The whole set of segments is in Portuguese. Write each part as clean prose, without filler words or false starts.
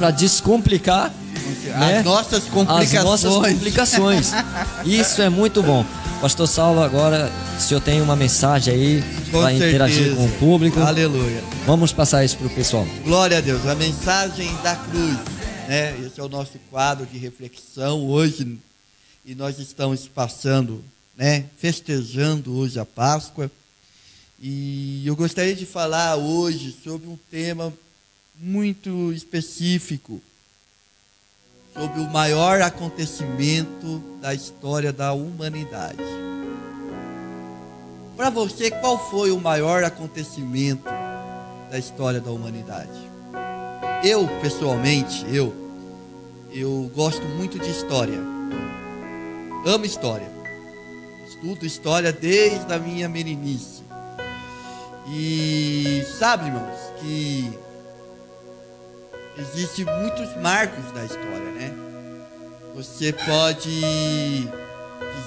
para descomplicar, né, as nossas complicações. As nossas complicações. Isso é muito bom. Pastor Saulo, agora o senhor tem uma mensagem aí para interagir com o público. Aleluia. Vamos passar isso para o pessoal. Glória a Deus. A mensagem da cruz, né? Esse é o nosso quadro de reflexão hoje. E nós estamos passando, né, festejando hoje a Páscoa. E eu gostaria de falar hoje sobre um tema muito específico, sobre o maior acontecimento da história da humanidade. Para você, qual foi o maior acontecimento da história da humanidade? Eu, pessoalmente, eu gosto muito de história. Amo história. Estudo história desde a minha meninice. E sabe, irmãos, que existem muitos marcos da história, né? Você pode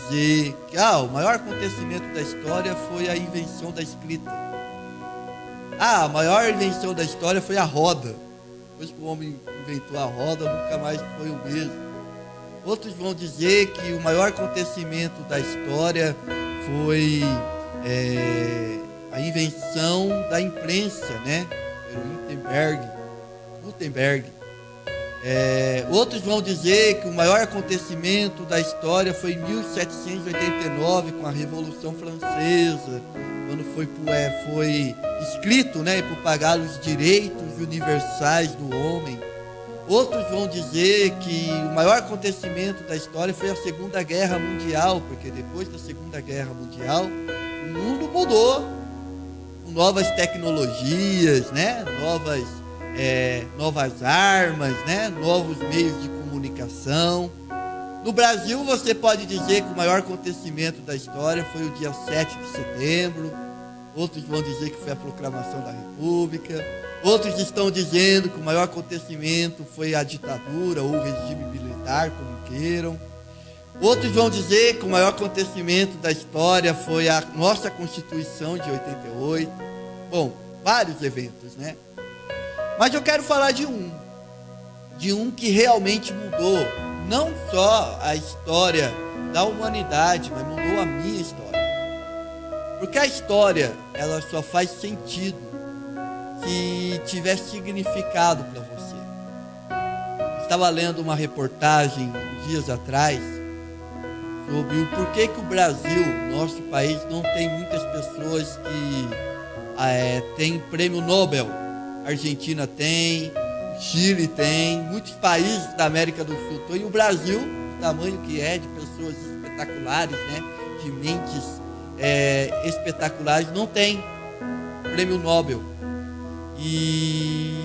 dizer que o maior acontecimento da história foi a invenção da escrita. A maior invenção da história foi a roda. Depois que o homem inventou a roda, nunca mais foi o mesmo. Outros vão dizer que o maior acontecimento da história foi a invenção da imprensa, né? Pelo Gutenberg. Outros vão dizer que o maior acontecimento da história foi em 1789, com a Revolução Francesa, quando foi escrito, né, propagar os direitos universais do homem. Outros vão dizer que o maior acontecimento da história foi a Segunda Guerra Mundial, porque depois da Segunda Guerra Mundial, o mundo mudou, com novas tecnologias, né, novas armas, né, novos meios de comunicação. No Brasil, você pode dizer que o maior acontecimento da história foi o dia 7 de setembro. Outros vão dizer que foi a proclamação da República. Outros estão dizendo que o maior acontecimento foi a ditadura ou o regime militar, como queiram. Outros vão dizer que o maior acontecimento da história foi a nossa Constituição de 88. Bom, vários eventos, né? Mas eu quero falar de um que realmente mudou, não só a história da humanidade, mas mudou a minha história. Porque a história, ela só faz sentido se tiver significado para você. Eu estava lendo uma reportagem dias atrás sobre o porquê que o Brasil, nosso país, não tem muitas pessoas que têm prêmio Nobel. A Argentina tem, o Chile tem, muitos países da América do Sul tem. E o Brasil, o tamanho que é, de pessoas espetaculares, né, de mentes espetaculares, não tem prêmio Nobel. E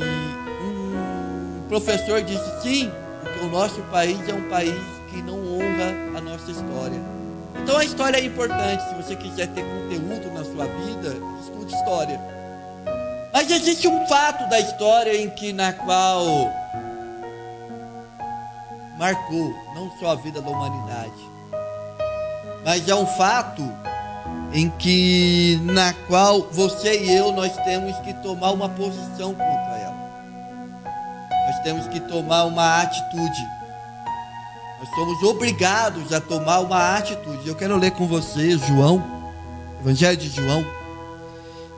um professor disse sim, porque o nosso país é um país que não honra a nossa história. Então a história é importante. Se você quiser ter conteúdo na sua vida, estude história. Mas existe um fato da história na qual marcou não só a vida da humanidade, mas é um fato na qual você e eu, nós temos que tomar uma posição contra ela. Nós temos que tomar uma atitude. Nós somos obrigados a tomar uma atitude. Eu quero ler com você João, Evangelho de João,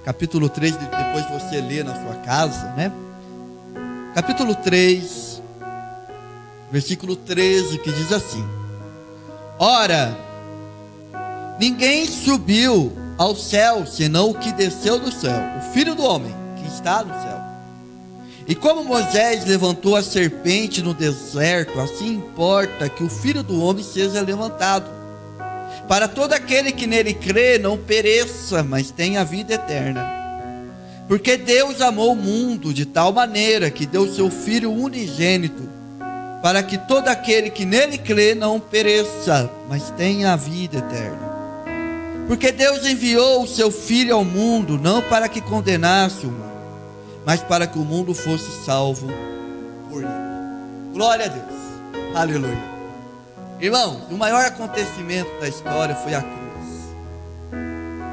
capítulo 3, depois você lê na sua casa, né? Capítulo 3, versículo 13, que diz assim: Ora, ninguém subiu ao céu, senão o que desceu do céu, o Filho do Homem, que está no céu. E como Moisés levantou a serpente no deserto, assim importa que o Filho do Homem seja levantado, para todo aquele que nele crê não pereça, mas tenha vida eterna. Porque Deus amou o mundo de tal maneira que deu seu Filho unigênito, para que todo aquele que nele crê não pereça, mas tenha a vida eterna. Porque Deus enviou o seu Filho ao mundo, não para que condenasse o mundo, mas para que o mundo fosse salvo por ele. Glória a Deus. Aleluia. Irmãos, o maior acontecimento da história foi a cruz.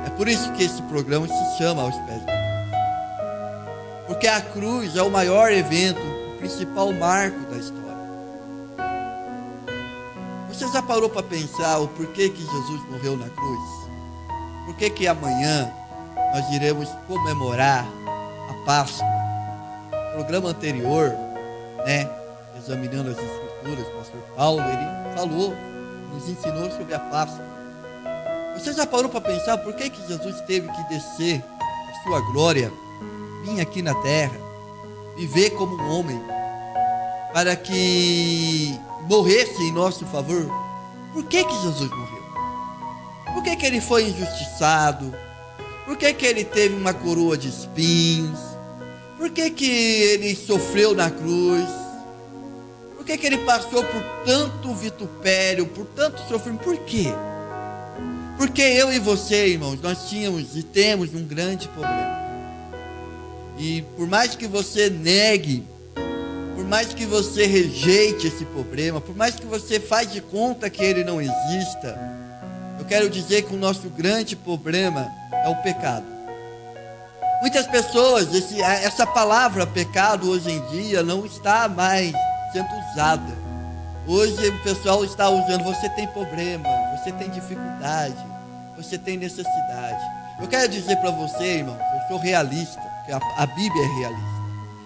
É por isso que esse programa se chama Aos Pés da Cruz. Porque a cruz é o maior evento principal marco da história. Você já parou para pensar o porquê que Jesus morreu na cruz? Por que amanhã nós iremos comemorar a Páscoa? No programa anterior, examinando as Escrituras, o pastor Paulo, ele falou, nos ensinou sobre a Páscoa. Você já parou para pensar por que Jesus teve que descer a sua glória, vir aqui na terra, viver como um homem, para que morresse em nosso favor? Por que Jesus morreu? Por que ele foi injustiçado? Por que ele teve uma coroa de espinhos? Por que ele sofreu na cruz? Por que ele passou por tanto vitupério, por tanto sofrimento? Por quê? Porque eu e você, irmãos, nós tínhamos e temos um grande problema. E por mais que você negue, por mais que você rejeite esse problema, por mais que você faz de conta que ele não exista, eu quero dizer que o nosso grande problema é o pecado. Muitas pessoas, essa palavra pecado hoje em dia não está mais sendo usada. Hoje o pessoal está usando, você tem problema, você tem dificuldade, você tem necessidade. Eu quero dizer para você, irmão, eu sou realista, porque a Bíblia é realista.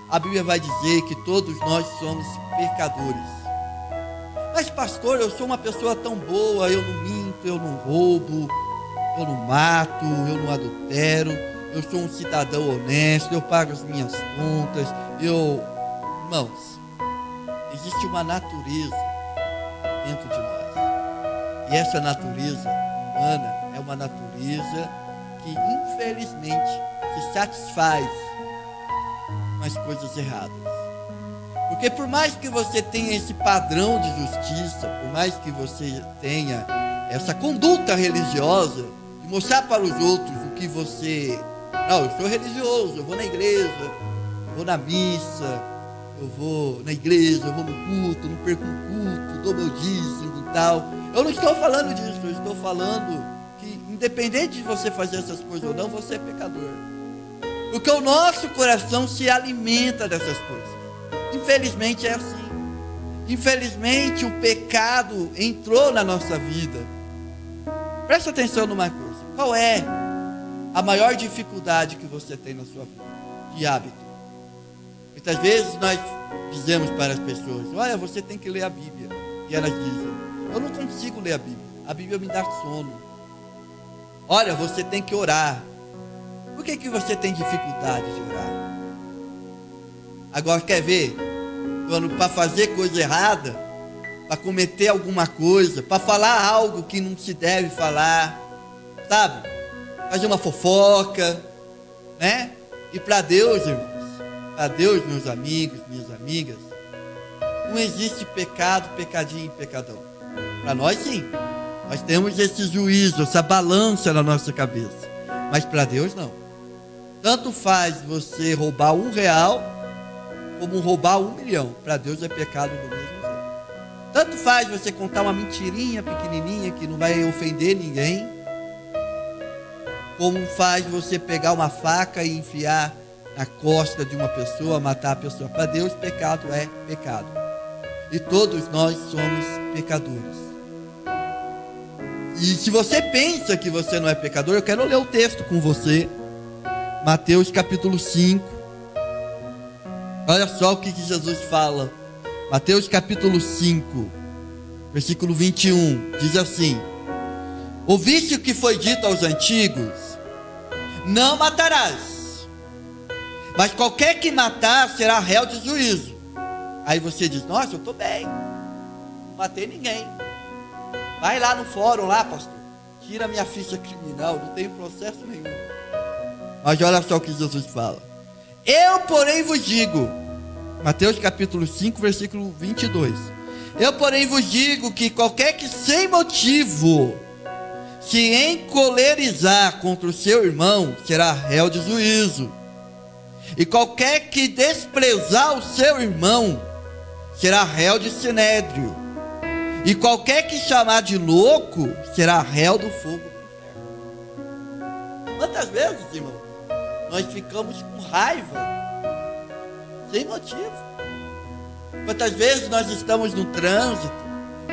A Bíblia vai dizer que todos nós somos pecadores. Mas pastor, eu sou uma pessoa tão boa, eu não minto, eu não roubo, eu não mato, eu não adultero, eu sou um cidadão honesto, eu pago as minhas contas, Irmãos, existe uma natureza dentro de nós. E essa natureza humana é uma natureza que infelizmente se satisfaz com as coisas erradas. Porque por mais que você tenha esse padrão de justiça, por mais que você tenha essa conduta religiosa, de mostrar para os outros o que você... Não, eu sou religioso, eu vou na igreja, eu vou na missa, eu vou na igreja, eu vou no culto, não perco um culto, dou meu dízimo e tal. Eu não estou falando disso, eu estou falando que independente de você fazer essas coisas ou não, você é pecador. Porque o nosso coração se alimenta dessas coisas. Infelizmente é assim. Infelizmente o pecado entrou na nossa vida. Presta atenção numa coisa. Qual é a maior dificuldade que você tem na sua vida? De hábito. Muitas vezes nós dizemos para as pessoas: olha, você tem que ler a Bíblia. E elas dizem: eu não consigo ler a Bíblia. A Bíblia me dá sono. Olha, você tem que orar. Por que você tem dificuldade de orar? Agora, quer ver? Para fazer coisa errada, para cometer alguma coisa, para falar algo que não se deve falar, sabe? Fazer uma fofoca, né? E para Deus, irmãos, para Deus, meus amigos, minhas amigas, não existe pecado, pecadinho e pecadão. Para nós, sim. Nós temos esse juízo, essa balança na nossa cabeça. Mas para Deus, não. Tanto faz você roubar R$1 como roubar 1 milhão. Para Deus é pecado do mesmo jeito. Tanto faz você contar uma mentirinha pequenininha que não vai ofender ninguém, como faz você pegar uma faca e enfiar na costa de uma pessoa, matar a pessoa. Para Deus, pecado é pecado. E todos nós somos pecadores. E se você pensa que você não é pecador, eu quero ler o texto com você. Mateus capítulo 5. Olha só o que Jesus fala. Mateus capítulo 5, versículo 21. Diz assim: ouviste o que foi dito aos antigos: não matarás, mas qualquer que matar será réu de juízo. Aí você diz: nossa, eu estou bem, não matei ninguém. Vai lá no fórum lá, pastor, tira minha ficha criminal, não tenho processo nenhum. Mas olha só o que Jesus fala: eu porém vos digo, Mateus capítulo 5, versículo 22, eu porém vos digo que qualquer que sem motivo se encolerizar contra o seu irmão será réu de juízo, e qualquer que desprezar o seu irmão será réu de sinédrio, e qualquer que chamar de louco será réu do fogo do inferno. Quantas vezes, irmão, nós ficamos com raiva sem motivo? Quantas vezes nós estamos no trânsito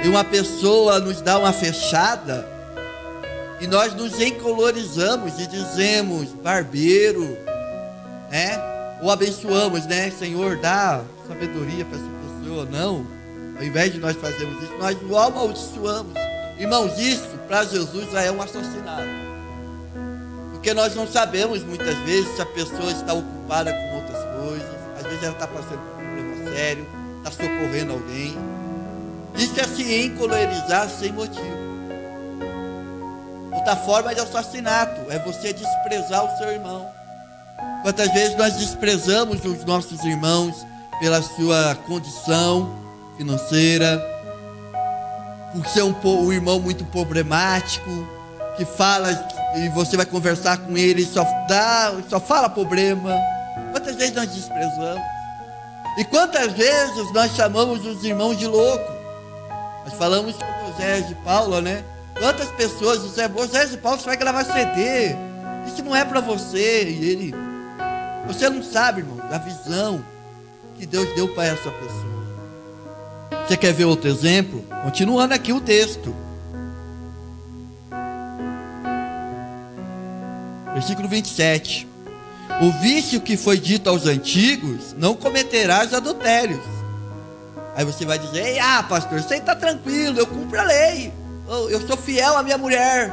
e uma pessoa nos dá uma fechada e nós nos encolorizamos e dizemos, barbeiro, né? Ou abençoamos, né? Senhor, dá sabedoria para essa pessoa. Não, ao invés de nós fazermos isso, nós o amaldiçoamos. Irmãos, isso para Jesus já é um assassinato. Porque nós não sabemos muitas vezes se a pessoa está ocupada com outras coisas. Às vezes ela está passando por um problema sério, está socorrendo alguém. Isso é se encolorizar sem motivo. Outra forma de assassinato é você desprezar o seu irmão. Quantas vezes nós desprezamos os nossos irmãos pela sua condição financeira, por ser um irmão muito problemático, que fala e você vai conversar com ele e só fala problema. Quantas vezes nós desprezamos? E quantas vezes nós chamamos os irmãos de louco? Nós falamos com José de Paula, né? Quantas pessoas dizem, José de Paula, você vai gravar CD, isso não é para você. E ele, você não sabe, irmão, da visão que Deus deu para essa pessoa. Você quer ver outro exemplo? Continuando aqui o texto. Versículo 27. Ouviste o que foi dito aos antigos, não cometerás adultérios. Aí você vai dizer, pastor, você está tranquilo, eu cumpro a lei. Eu sou fiel à minha mulher.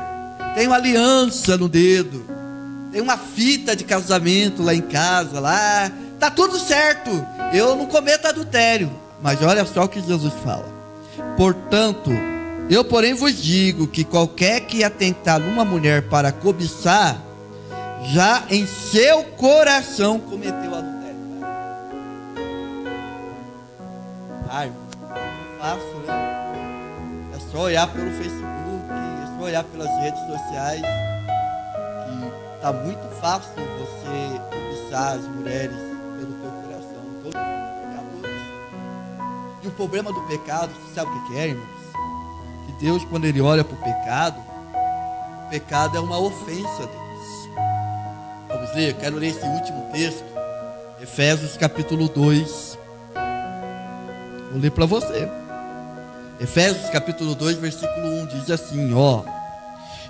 Tenho aliança no dedo. Tenho uma fita de casamento lá em casa, lá. Tá tudo certo. Eu não cometo adultério. Mas olha só o que Jesus fala. Portanto, eu porém vos digo que qualquer que atentar numa mulher para cobiçar, já em seu coração cometeu adultério. Irmão, não faço, né? É só olhar pelo Facebook, é só olhar pelas redes sociais, que está muito fácil você cobiçar as mulheres pelo teu coração. Todos os pecadores. E o problema do pecado, você sabe o que é, irmãos? Que Deus, quando Ele olha para o pecado é uma ofensa a Deus. Vamos ler, eu quero ler esse último texto, Efésios capítulo 2. Vou ler para você. Efésios capítulo 2, versículo 1, diz assim,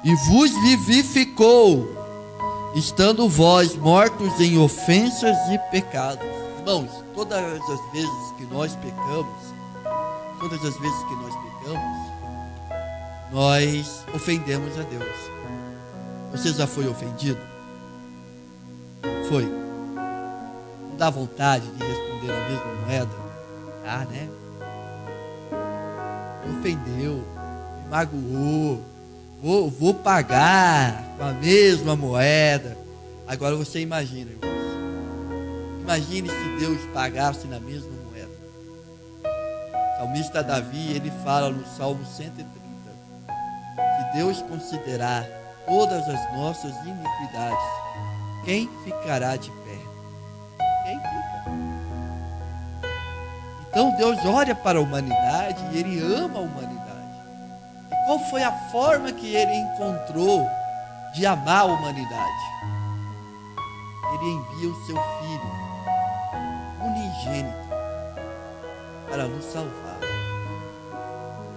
e vos vivificou, estando vós mortos em ofensas e pecados. Irmãos, todas as vezes que nós pecamos, nós ofendemos a Deus. Você já foi ofendido? Foi. Não dá vontade de responder a mesma moeda? Né? Me ofendeu, me magoou, vou pagar com a mesma moeda. Agora você imagina, irmãos. Imagine se Deus pagasse na mesma moeda. O salmista Davi, ele fala no Salmo 130, se Deus considerar todas as nossas iniquidades, quem ficará de pé? Quem fica? Então Deus olha para a humanidade e Ele ama a humanidade. E qual foi a forma que Ele encontrou de amar a humanidade? Ele envia o seu Filho unigênito para nos salvar.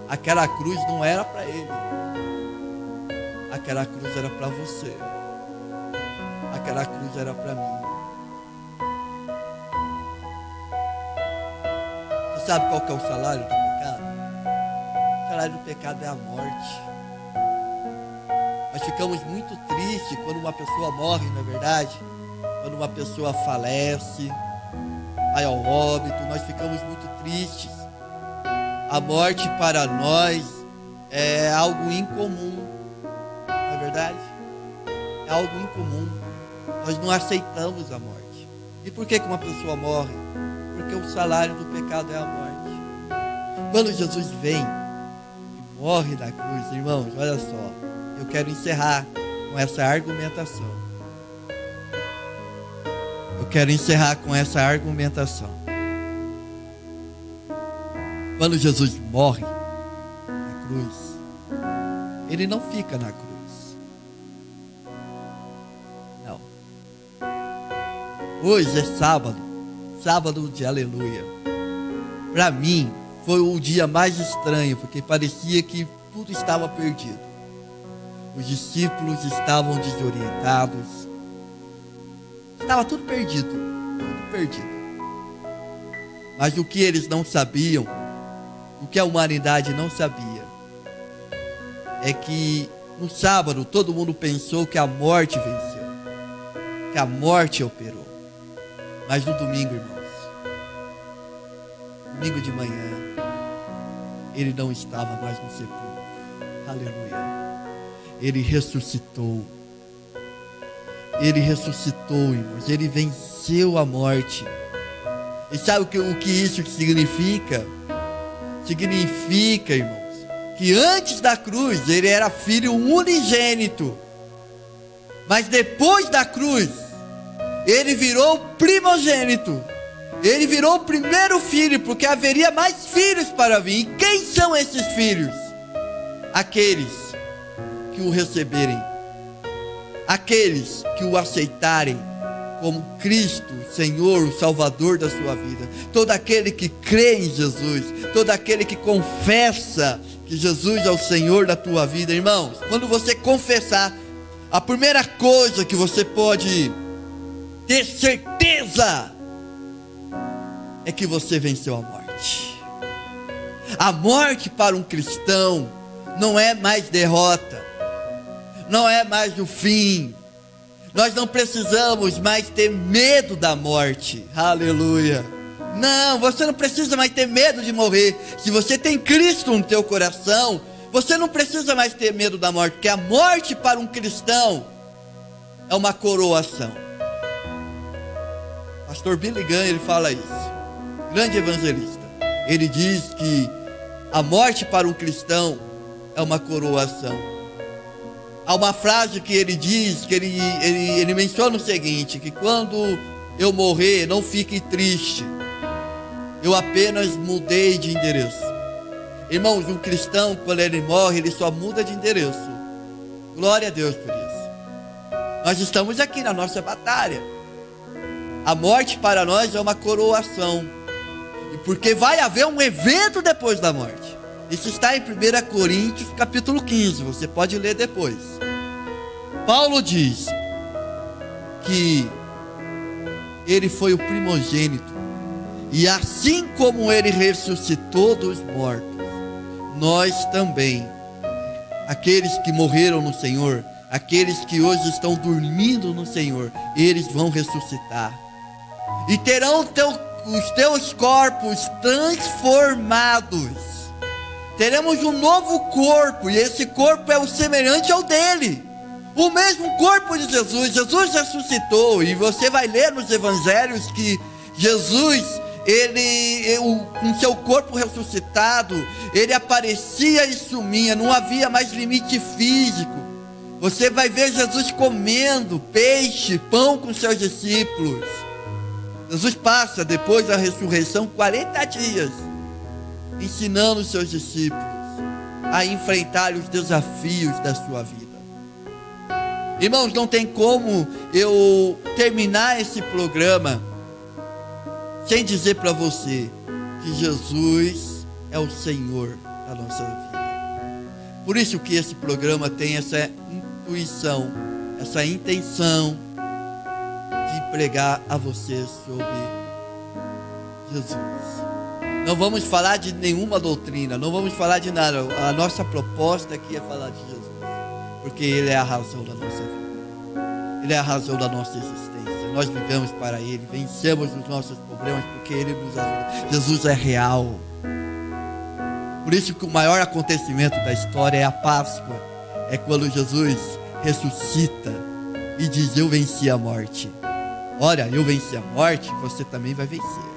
Aquela cruz não era para Ele. Aquela cruz era para você. Aquela cruz era para mim. Você sabe qual que é o salário do pecado? O salário do pecado é a morte. Nós ficamos muito tristes quando uma pessoa morre, não é verdade? Quando uma pessoa falece, vai ao óbito, nós ficamos muito tristes. A morte para nós é algo incomum, não é verdade? É algo incomum. Nós não aceitamos a morte. E por que uma pessoa morre? Porque o salário do pecado é a morte. Quando Jesus vem e morre na cruz, irmãos, olha só, eu quero encerrar com essa argumentação. Quando Jesus morre na cruz, Ele não fica na cruz. Não. Hoje é sábado de aleluia. para mim, foi o dia mais estranho, porque parecia que tudo estava perdido. Os discípulos estavam desorientados. Estava tudo perdido, tudo perdido. Mas o que eles não sabiam, o que a humanidade não sabia, é que no sábado todo mundo pensou que a morte venceu, que a morte operou. Mas no domingo, irmãos, domingo de manhã, ele não estava mais no sepulcro. Aleluia. Ele ressuscitou. Ele ressuscitou, irmãos. Ele venceu a morte. E sabe o que isso significa? Significa, irmãos, que antes da cruz ele era filho unigênito. Mas depois da cruz, ele virou primogênito. Ele virou o primeiro filho, porque haveria mais filhos para vir. E quem são esses filhos? Aqueles que o receberem, aqueles que o aceitarem como Cristo, Senhor, o Salvador da sua vida. Todo aquele que crê em Jesus, todo aquele que confessa que Jesus é o Senhor da tua vida. Irmãos, quando você confessar, a primeira coisa que você pode ter certeza é que você venceu a morte. A morte para um cristão não é mais derrota, não é mais o fim. Nós não precisamos mais ter medo da morte. Aleluia. Não, você não precisa mais ter medo de morrer. Se você tem Cristo no teu coração, você não precisa mais ter medo da morte, porque a morte para um cristão é uma coroação. Pastor Billy Graham, ele fala isso, grande evangelista. Ele diz que a morte para um cristão é uma coroação. Há uma frase que ele diz, que ele menciona o seguinte, que quando eu morrer, não fique triste, eu apenas mudei de endereço. Irmãos, um cristão, quando ele morre, ele só muda de endereço. Glória a Deus por isso. Nós estamos aqui na nossa batalha. A morte para nós é uma coroação. E porque vai haver um evento depois da morte. Isso está em 1 Coríntios capítulo 15, você pode ler depois. Paulo diz que ele foi o primogênito, e assim como ele ressuscitou dos mortos, nós também, aqueles que morreram no Senhor, aqueles que hoje estão dormindo no Senhor, eles vão ressuscitar, e terão os teus corpos transformados. Teremos um novo corpo, e esse corpo é o semelhante ao dele, o mesmo corpo de Jesus. Jesus ressuscitou, e você vai ler nos evangelhos que Jesus, com seu corpo ressuscitado, ele aparecia e sumia, não havia mais limite físico. Você vai ver Jesus comendo peixe, pão com seus discípulos. Jesus passa, depois da ressurreição, 40 dias ensinando os seus discípulos a enfrentar os desafios da sua vida. Irmãos, não tem como eu terminar esse programa sem dizer para você que Jesus é o Senhor da nossa vida. Por isso que esse programa tem essa intuição, essa intenção de pregar a você sobre Jesus. Não vamos falar de nenhuma doutrina, não vamos falar de nada. A nossa proposta aqui é falar de Jesus, porque Ele é a razão da nossa vida, Ele é a razão da nossa existência. Nós vivemos para Ele, vencemos os nossos problemas porque Ele nos ajuda. Jesus é real. Por isso que o maior acontecimento da história é a Páscoa, é quando Jesus ressuscita e diz: eu venci a morte. Olha, eu venci a morte, você também vai vencer.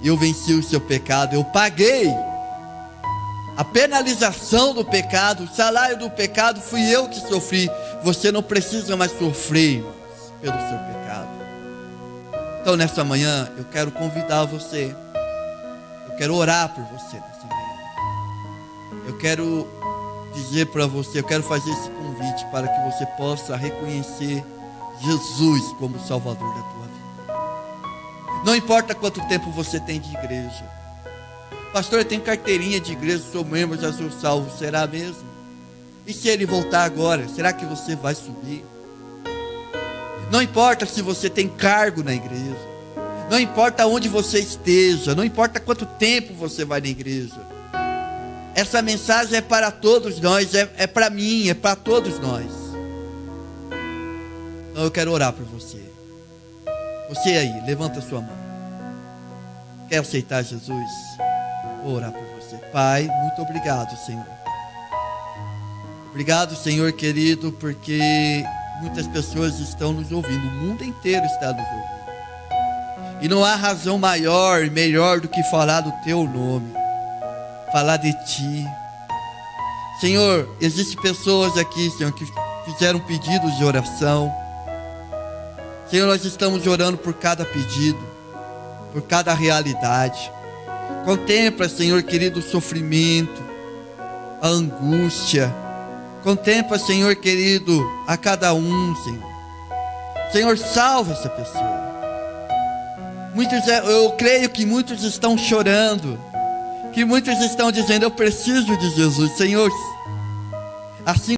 Eu venci o seu pecado, eu paguei a penalização do pecado, o salário do pecado fui eu que sofri. Você não precisa mais sofrer, irmãos, pelo seu pecado. Então nessa manhã eu quero convidar você, eu quero orar por você nessa manhã. Eu quero dizer para você, eu quero fazer esse convite para que você possa reconhecer Jesus como Salvador da tua vida. Não importa quanto tempo você tem de igreja. Pastor, eu tenho carteirinha de igreja, sou membro, já sou salvo. Será mesmo? E se ele voltar agora, será que você vai subir? Não importa se você tem cargo na igreja. Não importa onde você esteja. Não importa quanto tempo você vai na igreja. Essa mensagem é para todos nós. É para mim, é para todos nós. Então eu quero orar por você. Você aí, levanta a sua mão. Quer aceitar Jesus? Vou orar por você. Pai, muito obrigado, Senhor. Obrigado, Senhor querido, porque muitas pessoas estão nos ouvindo. O mundo inteiro está nos ouvindo. E não há razão maior e melhor do que falar do teu nome. Falar de ti. Senhor, existem pessoas aqui, Senhor, que fizeram pedidos de oração. Senhor, nós estamos orando por cada pedido, por cada realidade. Contempla, Senhor querido, o sofrimento, a angústia. Contempla, Senhor querido, a cada um, Senhor. Senhor, salva essa pessoa. Eu creio que muitos estão chorando, que muitos estão dizendo: eu preciso de Jesus, Senhor. Assim